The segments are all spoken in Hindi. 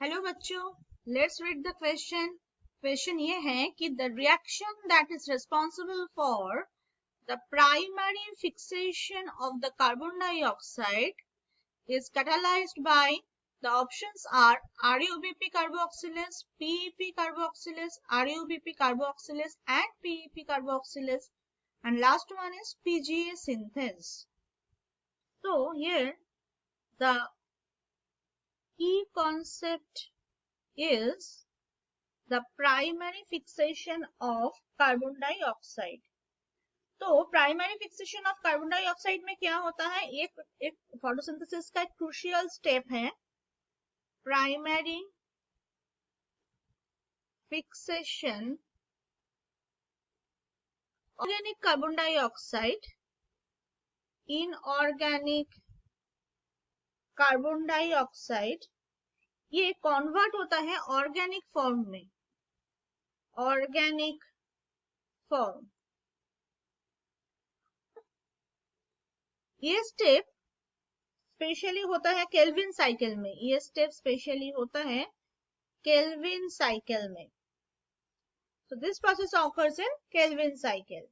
हेलो बच्चों, let's read the question. Question ये है कि the reaction that is responsible for the primary fixation of the carbon dioxide is catalyzed by the options are RUBP carboxylase, PEP carboxylase, RUBP carboxylase and PEP carboxylase, and last one is PGA synthase. So here the key concept is the primary fixation of carbon dioxide. तो primary fixation of carbon dioxide में क्या होता है, एक फोटोसिंथेसिस का एक क्रूशियल स्टेप है primary fixation organic carbon dioxide. Inorganic carbon dioxide ये कन्वर्ट होता है ऑर्गेनिक फॉर्म में। ऑर्गेनिक फॉर्म ये स्टेप स्पेशली होता है केल्विन साइकिल में। ये स्टेप स्पेशली होता है केल्विन साइकिल में। So this process occurs in Kelvin cycle.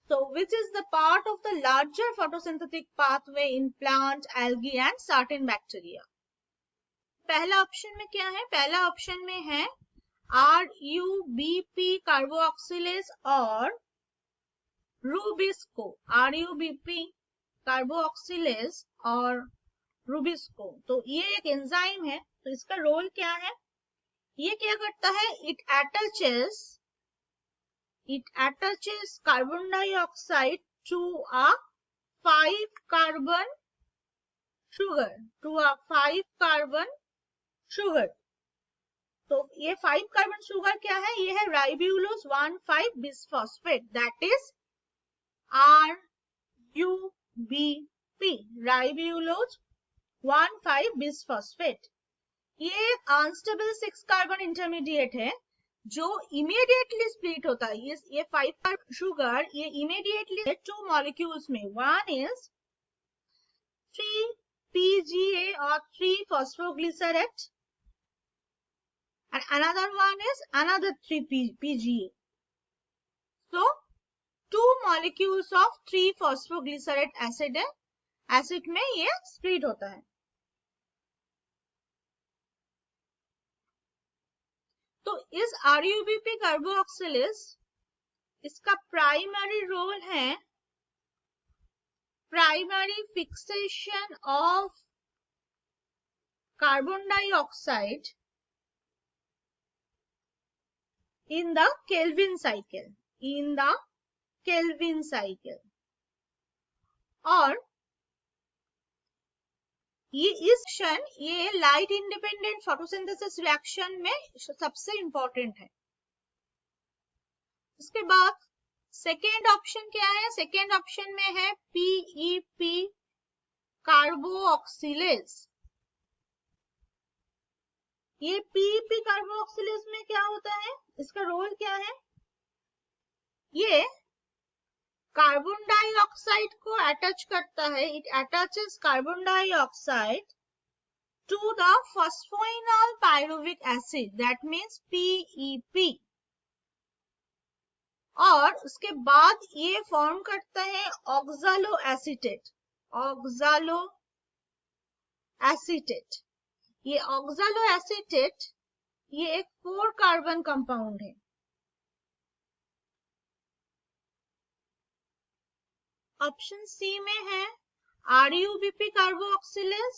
So which is the part of the larger photosynthetic pathway in plant, algae and certain bacteria? पहला ऑप्शन में क्या है? पहला ऑप्शन में है RUBP कार्बोऑक्सिलेज और रूबिस्को। RUBP कार्बोऑक्सिलेज और रूबिस्को, तो ये एक एंजाइम है। तो इसका रोल क्या है? ये क्या करता है? It attaches carbon dioxide to a 5 carbon sugar। तो ये 5 कार्बन शुगर क्या है? ये है ribulose 1,5 bisphosphate, that is RUBP, ribulose 1,5 bisphosphate. ये अनस्टेबल 6 कार्बन इंटरमीडिएट है जो इमीडिएटली स्प्लिट होता है। ये 5 कार्बन शुगर ये इमीडिएटली 2 मॉलिक्यूल्स में, one is 3-PGA or 3-phosphoglycerate and another one is another 3-PGA. So 2 molecules of 3-phosphoglycerate acid है, एसिड में ये स्प्लिट होता है। तो इस RUBP कार्बोऑक्सिलेज इसका प्राइमरी रोल है primary fixation of carbon dioxide in the Kelvin cycle, और ये लाइट इंडिपेंडेंट फोटोसिंथेसिस रिएक्शन में सबसे इंपॉर्टेंट है। उसके बाद सेकेंड ऑप्शन क्या है? सेकेंड ऑप्शन में है PEP कार्बोऑक्सिलेज। ये PEP कार्बोऑक्सिलेज में क्या होता है? इसका रोल क्या है? ये कार्बन डाइऑक्साइड को अटैच करता है। It attaches carbon dioxide to the phosphoenolpyruvic acid, that means PEP, और उसके बाद ये फॉर्म करता है ऑक्सालो एसीटेट। ये ऑक्सालो एसीटेट ये एक 4 कार्बन कंपाउंड है। ऑप्शन सी में है RUBP carboxylase,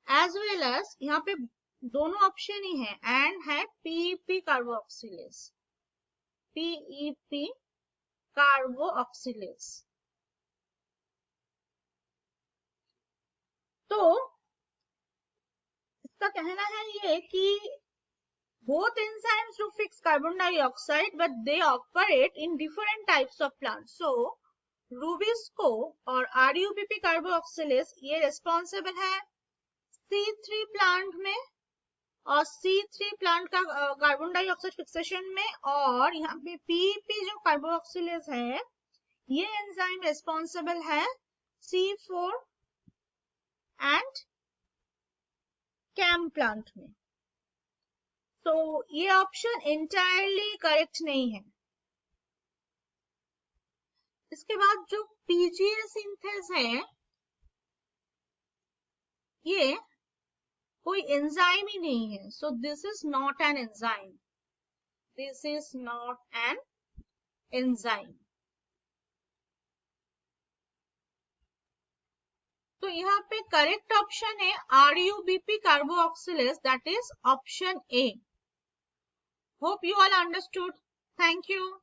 as well as यहाँ पे दोनों ऑप्शन ही है एंड है PEP कार्बोऑक्सिलेज। तो इसका कहना है ये कि both enzymes to fix carbon dioxide, but they operate in different types of plants. So rubisco और RUBP कार्बोऑक्सिलेज ये रिस्पॉन्सिबल है C3 प्लांट में और C3 प्लांट का कार्बन डाइऑक्साइड फिक्सेशन में, और यहाँ पे PEP जो कार्बोऑक्सिलेज है ये एंजाइम रिस्पॉन्सिबल है C4 एंड कैम प्लांट में। तो ये ऑप्शन एंटायरली करेक्ट नहीं है। इसके बाद जो पीजीए सिंथेस है, ये कोई एंजाइम ही नहीं है। So this is not an enzyme, this is not an enzyme. तो यहाँ पे करेक्ट ऑप्शन है RUBP carboxylase, that is option A. Hope you all understood. Thank you.